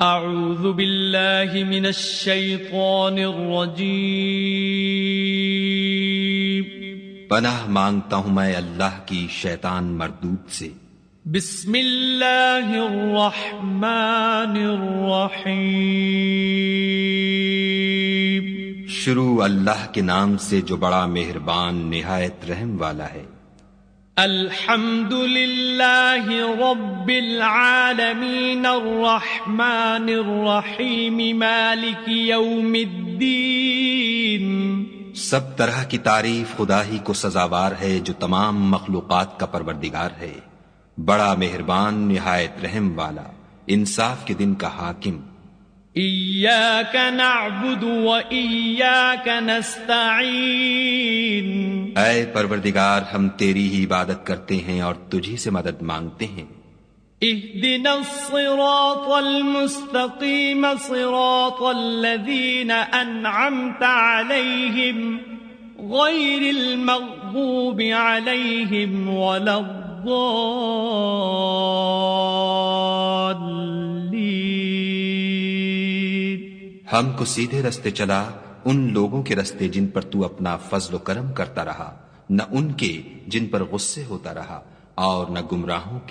اعوذ باللہ من الشیطان الرجیم پناہ مانگتا ہوں میں اللہ کی شیطان مردود سے۔ بسم اللہ الرحمن الرحیم شروع اللہ کے نام سے جو بڑا مہربان نہایت رحم والا ہے۔ الحمد للہ رب العالمین الرحمن الرحیم مالک یوم الدین۔ سب طرح کی تعریف خدا ہی کو سزاوار ہے جو تمام مخلوقات کا پروردگار ہے، بڑا مہربان نہایت رحم والا، انصاف کے دن کا حاکم۔ ایاک نعبد و ایاک نستعین۔ اے پروردگار ہم تیری ہی عبادت کرتے ہیں اور تجھی سے مدد مانگتے ہیں۔ اہدنا الصراط المستقیم صراط الذین انعمت علیہم غیر المغضوب علیہم ولا الضالین۔ ہم کو سیدھے رستے چلا، ان لوگوں کے رستے جن پر تو اپنا فضل و کرم کرتا رہا، نہ ان کے جن پر غصے ہوتا رہا، اور نہ گمراہوں کے